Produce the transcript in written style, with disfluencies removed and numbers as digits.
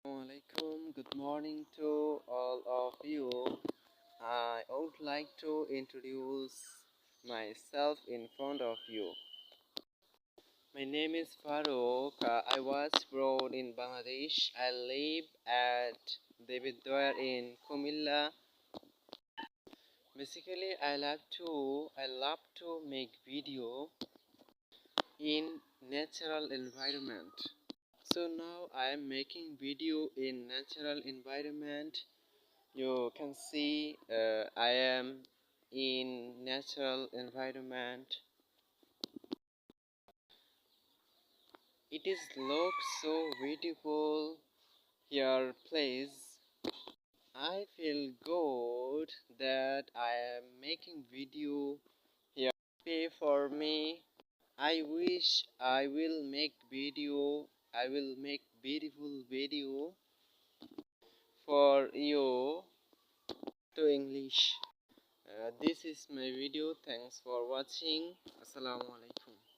Assalamualaikum. Good morning to all of you. I would like to introduce myself in front of you. My name is Farouk. I was born in Bangladesh. I live at Devidwar in Kumilla. Basically, I love to make video in natural environment. So now I am making video in natural environment. You can see I am in natural environment. It is looks so beautiful here place. I feel good that I am making video here. Pay for me. I wish I will make video. I will make beautiful video for you to English. This is my video. Thanks for watching. Assalamualaikum.